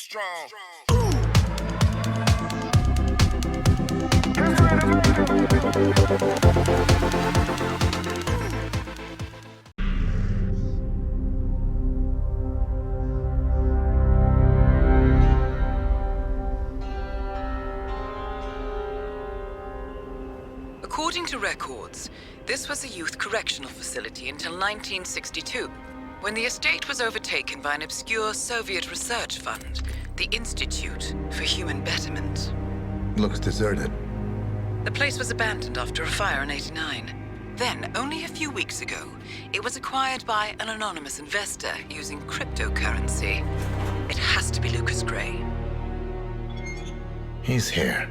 strong. According to records, this was a youth correctional facility until 1962, when the estate was overtaken by an obscure Soviet research fund, the Institute for Human Betterment. Looks deserted. The place was abandoned after a fire in '89. Then, only a few weeks ago, it was acquired by an anonymous investor using cryptocurrency. It has to be Lucas Gray. He's here.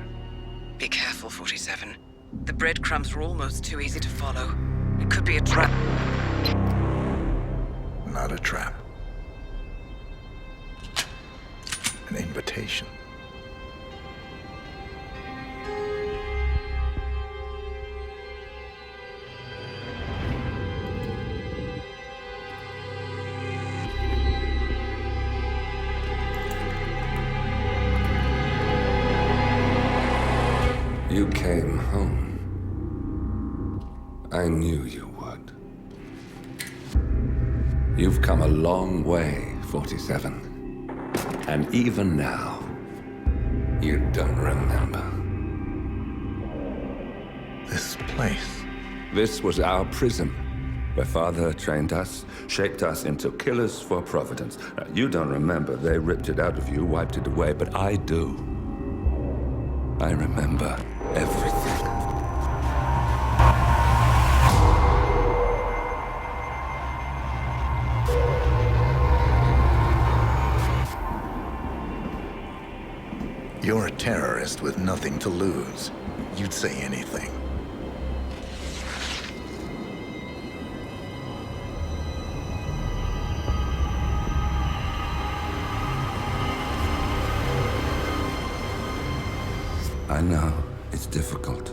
Be careful, 47. The breadcrumbs were almost too easy to follow. It could be a trap. Not a trap. An invitation. You came home. I knew you would. You've come a long way, 47. And even now, you don't remember. This place. This was our prison, where Father trained us, shaped us into killers for Providence. Now, you don't remember. They ripped it out of you, wiped it away, but I do. I remember everything. You're a terrorist with nothing to lose. You'd say anything. I know, it's difficult.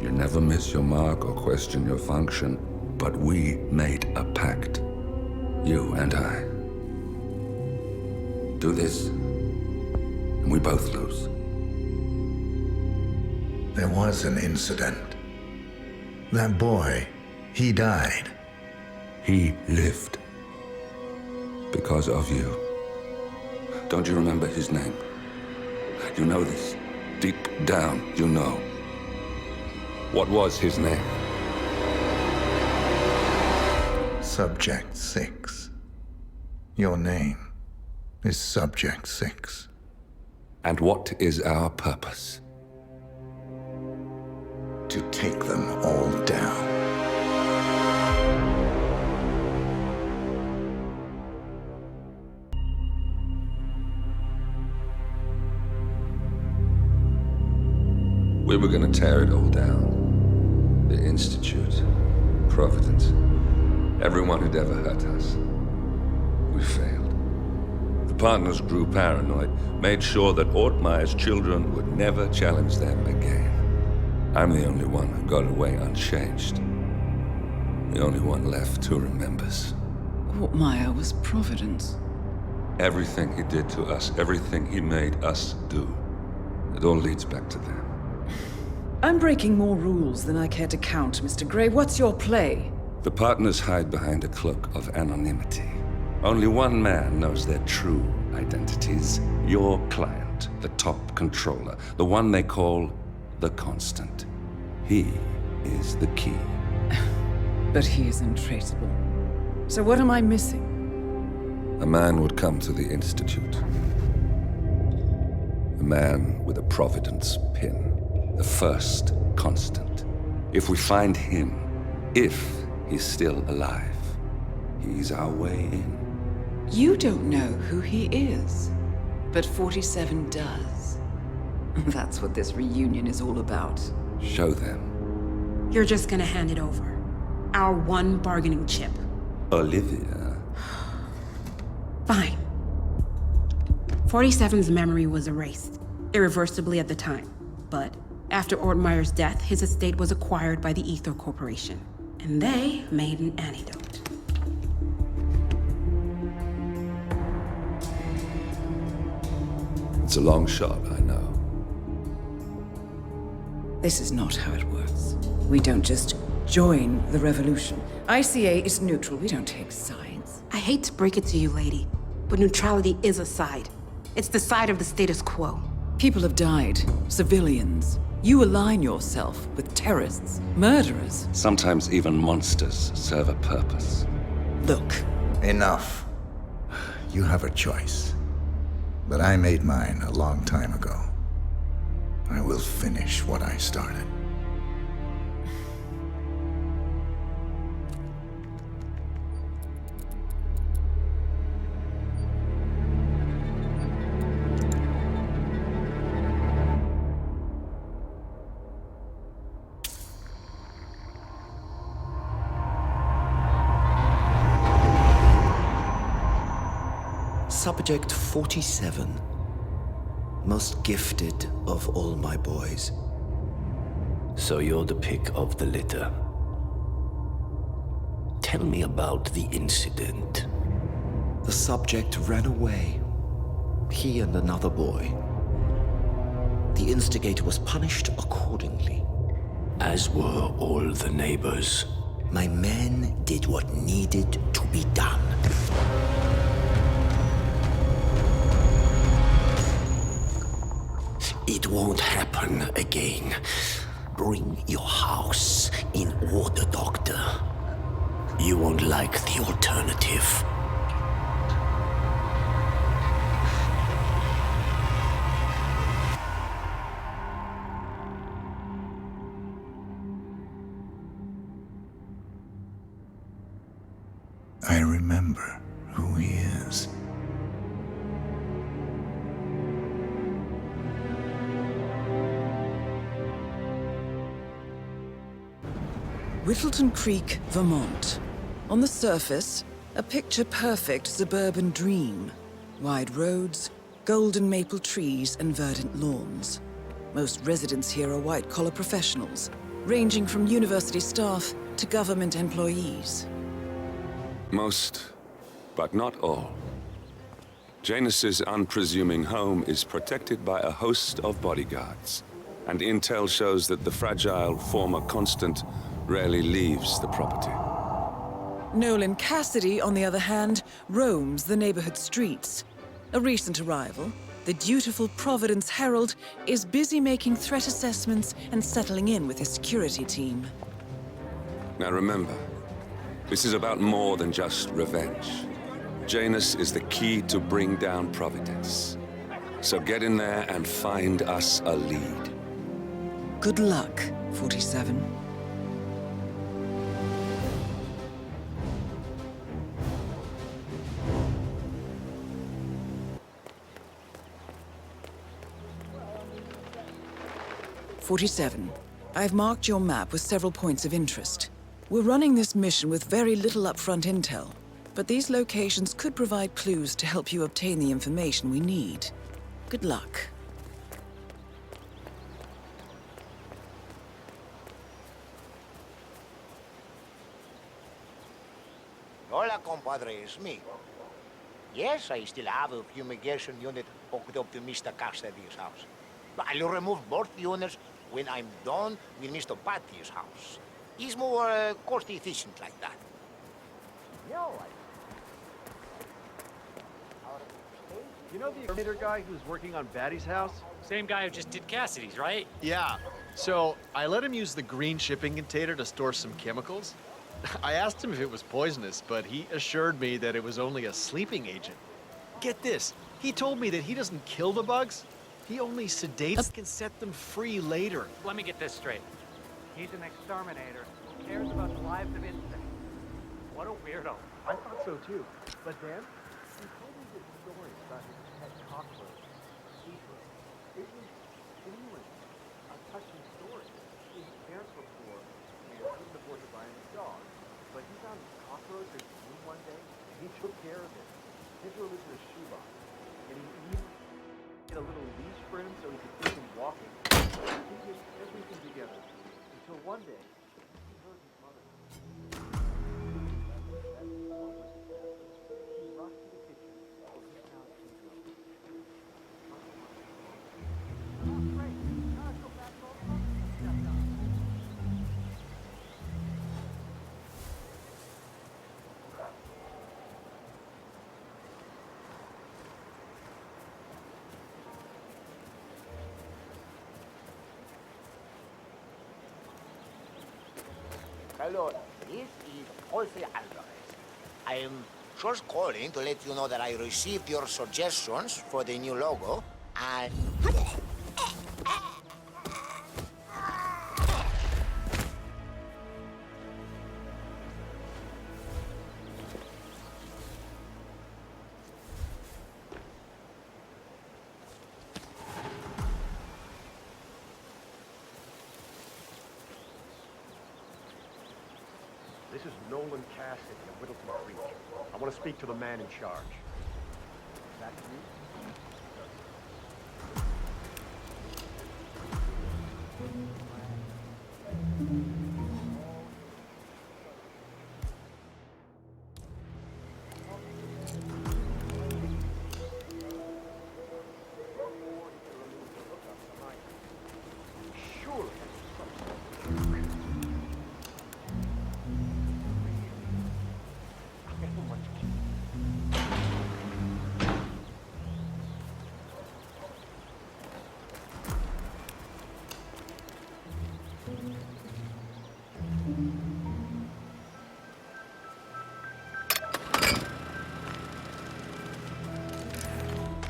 You never miss your mark or question your function, but we made a pact. You and I. Do this, and we both lose. There was an incident. That boy, he died. He lived. Because of you. Don't you remember his name? You know this. Deep down, you know. What was his name? Subject 6. Your name is Subject 6. And what is our purpose? To take them all down. We were gonna tear it all down. The Institute, Providence, everyone who'd ever hurt us. We failed. The partners grew paranoid, made sure that Ortmeyer's children would never challenge them again. I'm the only one who got away unchanged. The only one left who remembers. Ortmeyer was Providence. Everything he did to us, everything he made us do, it all leads back to them. I'm breaking more rules than I care to count, Mr. Gray. What's your play? The partners hide behind a cloak of anonymity. Only one man knows their true identities. Your client, the top controller, the one they call the Constant. He is the key. But he is untraceable. So what am I missing? A man would come to the Institute. A man with a Providence pin. The first Constant. If we find him, if he's still alive, he's our way in. You don't know who he is, but 47 does. That's what this reunion is all about. Show them. You're just gonna hand it over. Our one bargaining chip. Olivia. Fine. 47's memory was erased, irreversibly at the time. But after Ortmeyer's death, his estate was acquired by the Ether Corporation. And they made an antidote. It's a long shot, I know. This is not how it works. We don't just join the revolution. ICA is neutral. We don't take sides. I hate to break it to you, lady, but neutrality is a side. It's the side of the status quo. People have died. Civilians. You align yourself with terrorists, murderers. Sometimes even monsters serve a purpose. Look, Enough. You have a choice. But I made mine a long time ago. I will finish what I started. Subject 47. Most gifted of all my boys. So you're the pick of the litter. Tell me about the incident. The subject ran away. He and another boy. The instigator was punished accordingly. As were all the neighbors. My men did what needed to be done. It won't happen again. Bring your house in order, Doctor. You won't like the alternative. I remember who he is. Whittleton Creek, Vermont. On the surface, a picture-perfect suburban dream. Wide roads, golden maple trees, and verdant lawns. Most residents here are white-collar professionals, ranging from university staff to government employees. Most, but not all. Janus's unpresuming home is protected by a host of bodyguards, and intel shows that the fragile former constant rarely leaves the property. Nolan Cassidy, on the other hand, roams the neighborhood streets. A recent arrival, the dutiful Providence Herald is busy making threat assessments and settling in with his security team. Now remember, this is about more than just revenge. Janus is the key to bring down Providence. So get in there and find us a lead. Good luck, 47. I've marked your map with several points of interest. We're running this mission with very little upfront intel, but these locations could provide clues to help you obtain the information we need. Good luck. Hola, compadre, it's me. Yes, I still have a fumigation unit hooked up to Mr. Cassidy's house. But I'll remove both units when I'm done with Mr. Patty's house. He's more cost-efficient like that. No, You know the exterminator guy who's working on Batty's house? Same guy who just did Cassidy's, right? Yeah. So I let him use the green shipping container to store some chemicals. I asked him if it was poisonous, but he assured me that it was only a sleeping agent. Get this, he told me that he doesn't kill the bugs, he only sedates and can set them free later. Let me get this straight. He's an exterminator who cares about the lives of insects. What a weirdo. I thought so too. But then, he told me this story about his pet cockroach, Secret. It was genuine, a touching story. His parents were poor, and couldn't afford to buy him a dog. But he found this cockroach in his room one day, and he took care of it. His room was in a shoebox, and he even get a little leash for him so he could keep him walking. He did everything together, until one day, he heard his mother. He rushed to the kitchen, where he found Pedro. Hello, this is Jose Alvarez. I am just calling to let you know that I received your suggestions for the new logo, and... This is Nolan Cassidy of Whittleton Creek. I want to speak to the man in charge. Is that you? Surely.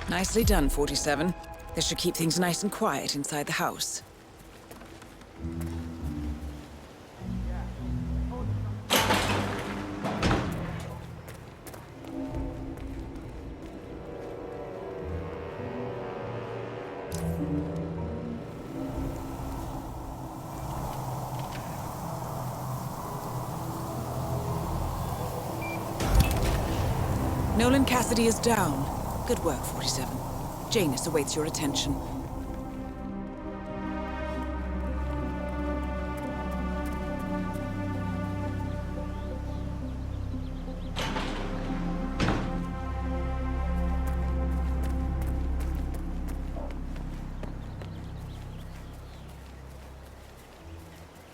Nicely done, 47. This should keep things nice and quiet inside the house. Nolan Cassidy is down. Good work, 47. Janus awaits your attention.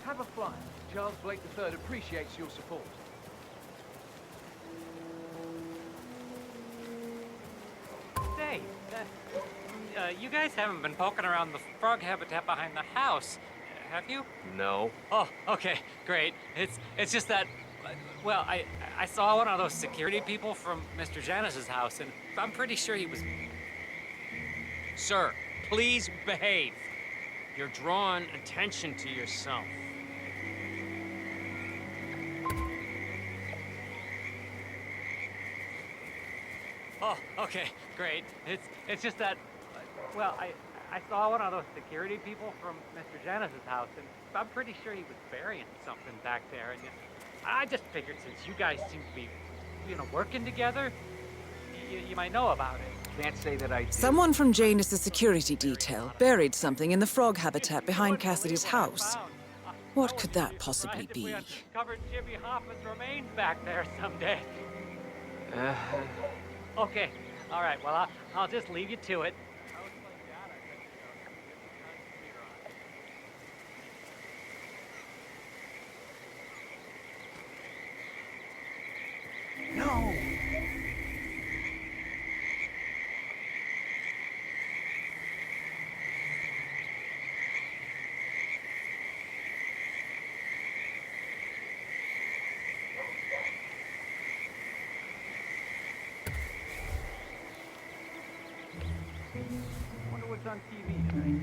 Have a flight. Charles Blake III appreciates your support. Say, you guys haven't been poking around the frog habitat behind the house, have you? No. Oh, okay, great. It's just that, well, I saw one of those security people from Mr. Janus's house, and I'm pretty sure he was... Sir, please behave. You're drawing attention to yourself. Oh, okay, great. It's just that, well, I saw one of those security people from Mr. Janus's house, and I'm pretty sure he was burying something back there, and I just figured since you guys seem to be, working together, you might know about it. Can't say that I did. Someone from Janus' security detail buried something in the frog habitat behind Cassidy's house. What could that possibly be? We uncovered Jimmy Hoffman's remains back there someday. Okay, all right, well, I'll just leave you to it. No! Wonder what's on TV tonight.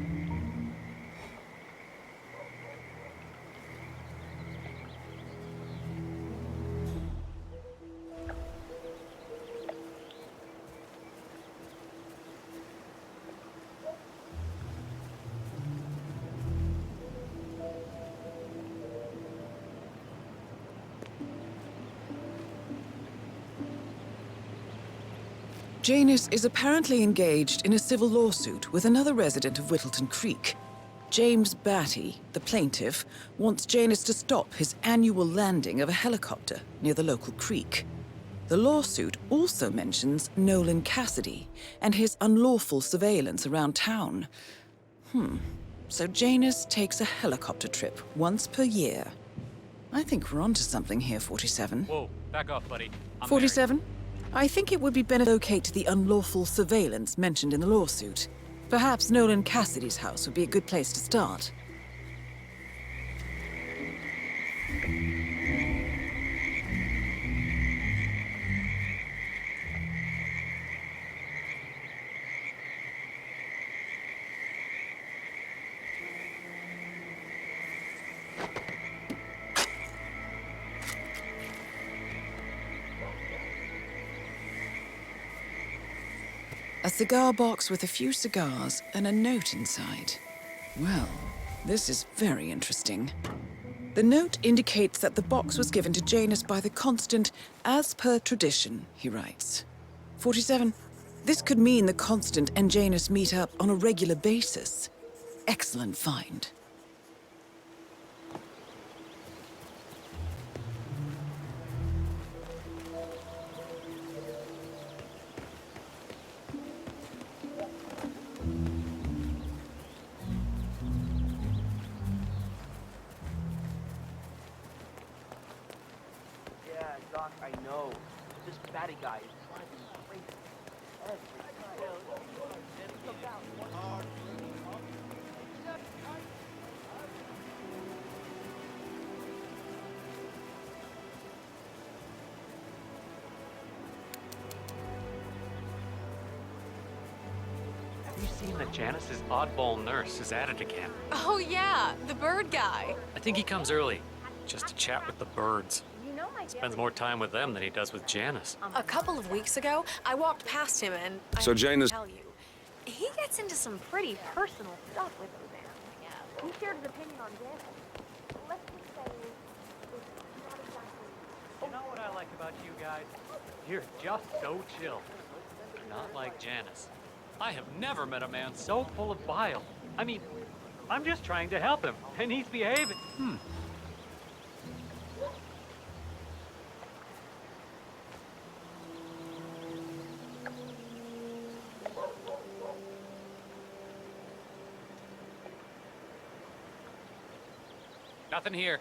Janus is apparently engaged in a civil lawsuit with another resident of Whittleton Creek. James Batty, the plaintiff, wants Janus to stop his annual landing of a helicopter near the local creek. The lawsuit also mentions Nolan Cassidy and his unlawful surveillance around town. So Janus takes a helicopter trip once per year. I think we're onto something here, 47. Whoa, back off, buddy. I'm 47? I think it would be better to locate the unlawful surveillance mentioned in the lawsuit. Perhaps Nolan Cassidy's house would be a good place to start. A cigar box with a few cigars and a note inside. Well, this is very interesting. The note indicates that the box was given to Janus by the Constant as per tradition, he writes. 47. This could mean the Constant and Janus meet up on a regular basis. Excellent find. Yeah, Doc, I know. This fatty guy is driving me crazy. Every Have you seen that Janice's oddball nurse is at it again? Oh yeah, the bird guy. I think he comes early, just to chat with the birds. Spends more time with them than he does with Janice. A couple of weeks ago, I walked past him and So I Janus- tell you, he gets into some pretty personal stuff with Roseanne. He shared his opinion on Janice. Let's just say it's not exactly. You know what I like about you guys? You're just so chill. Not like Janice. I have never met a man so full of bile. I mean, I'm just trying to help him, and he's behaving. Nothing here.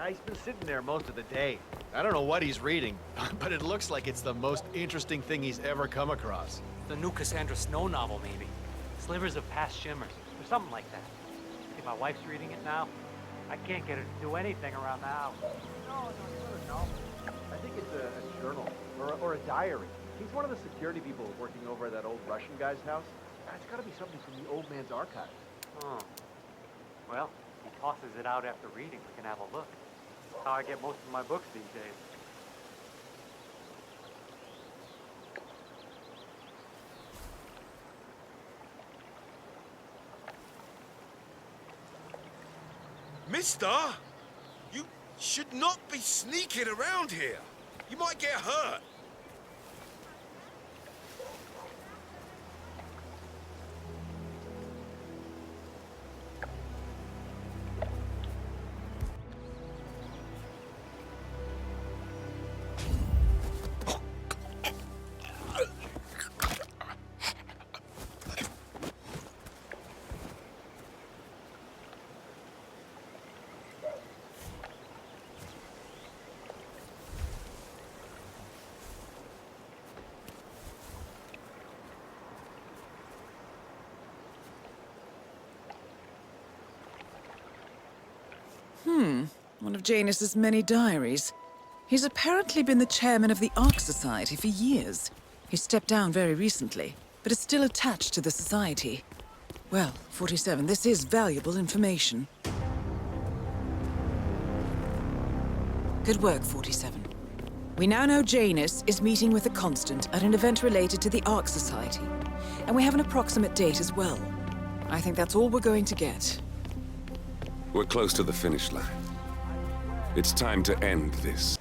He's been sitting there most of the day. I don't know what he's reading, but it looks like it's the most interesting thing he's ever come across. The new Cassandra Snow novel, maybe. Slivers of Past Shimmers, or something like that. See, my wife's reading it now. I can't get her to do anything around the house. No, it's not a novel. I think it's a journal, or a diary. He's one of the security people working over at that old Russian guy's house. It's gotta be something from the old man's archives. Oh. Well, he tosses it out after reading. We can have a look. How I get most of my books these days. Mister, you should not be sneaking around here. You might get hurt. One of Janus's many diaries. He's apparently been the chairman of the Ark Society for years. He stepped down very recently, but is still attached to the society. Well, 47, this is valuable information. Good work, 47. We now know Janus is meeting with the Constant at an event related to the Ark Society. And we have an approximate date as well. I think that's all we're going to get. We're close to the finish line. It's time to end this.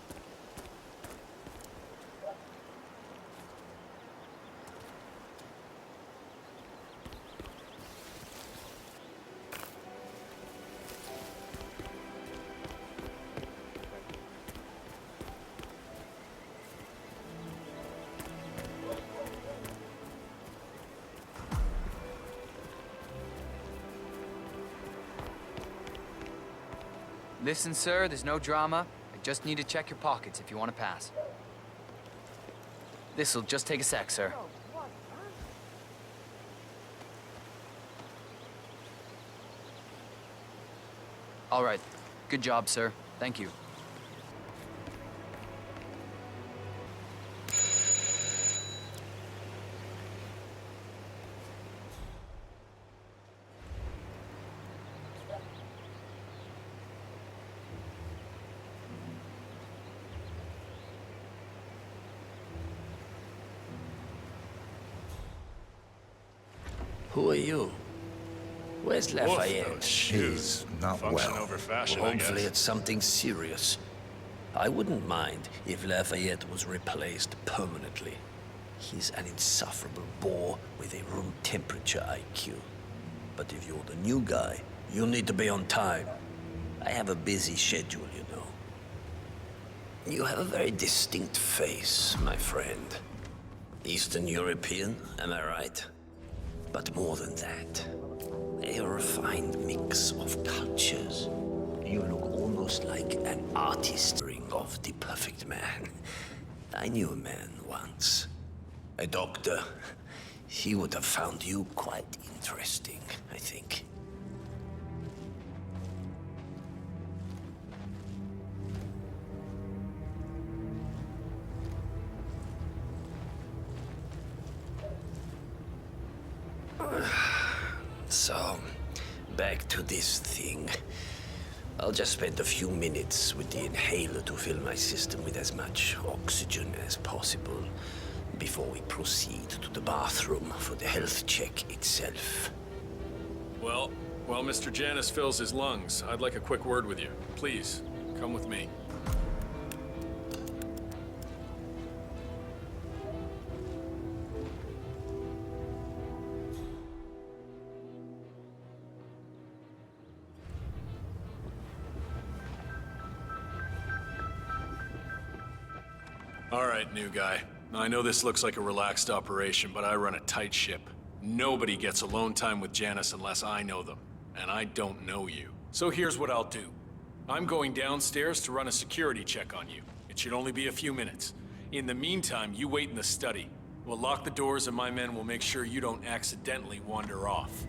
Listen, sir, there's no drama. I just need to check your pockets if you want to pass. This'll just take a sec, sir. All right. Good job, sir. Thank you. Who are you? Where's Lafayette? He's not well. Hopefully it's something serious. I wouldn't mind if Lafayette was replaced permanently. He's an insufferable bore with a room temperature IQ. But if you're the new guy, you'll need to be on time. I have a busy schedule, you know. You have a very distinct face, my friend. Eastern European, am I right? But more than that, a refined mix of cultures. You look almost like an artist of the perfect man. I knew a man once. A doctor. He would have found you quite interesting, I think. So, back to this thing. I'll just spend a few minutes with the inhaler to fill my system with as much oxygen as possible before we proceed to the bathroom for the health check itself. Well, while Mr. Janus fills his lungs, I'd like a quick word with you. Please, come with me. All right, new guy. I know this looks like a relaxed operation, but I run a tight ship. Nobody gets alone time with Janus unless I know them, and I don't know you. So here's what I'll do. I'm going downstairs to run a security check on you. It should only be a few minutes. In the meantime, you wait in the study. We'll lock the doors and my men will make sure you don't accidentally wander off.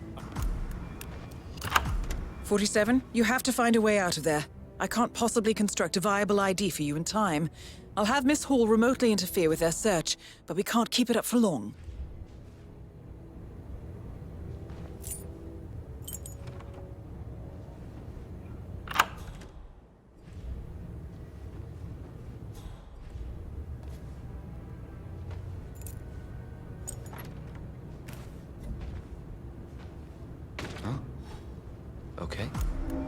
47, you have to find a way out of there. I can't possibly construct a viable ID for you in time. I'll have Miss Hall remotely interfere with their search, but we can't keep it up for long. Huh? Okay.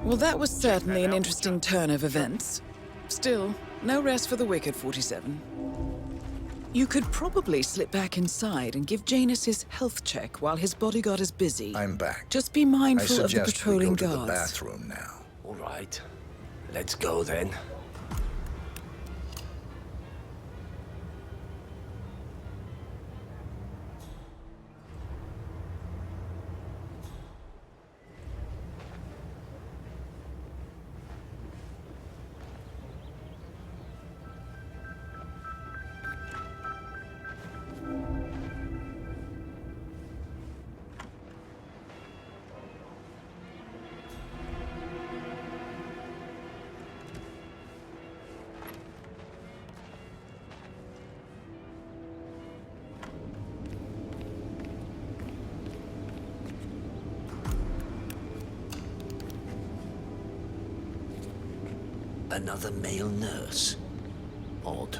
Well, that was certainly an interesting turn of events. Still, no rest for the wicked, 47. You could probably slip back inside and give Janus his health check while his bodyguard is busy. I'm back. Just be mindful of the I patrolling suggest we go to guards. the bathroom now. All right. Let's go then. Another male nurse. Odd.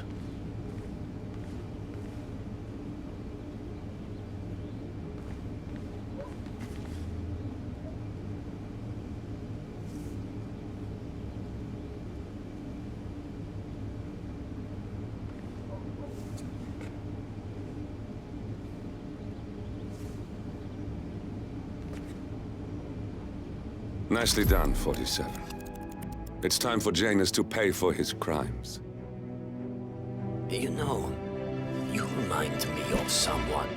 Nicely done, 47. It's time for Janus to pay for his crimes. You know, you remind me of someone.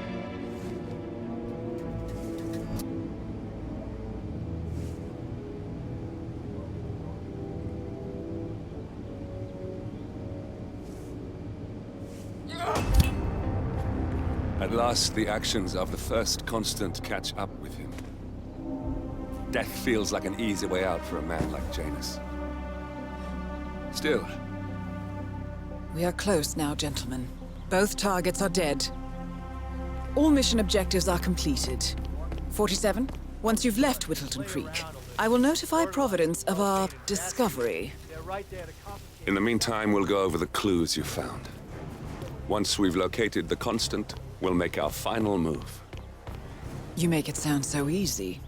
At last, the actions of the first constant catch up with him. Death feels like an easy way out for a man like Janus. Still. We are close now, gentlemen. Both targets are dead. All mission objectives are completed. 47, once you've left Whittleton Creek, I will notify Providence of our discovery. In the meantime, we'll go over the clues you found. Once we've located the constant, we'll make our final move. You make it sound so easy.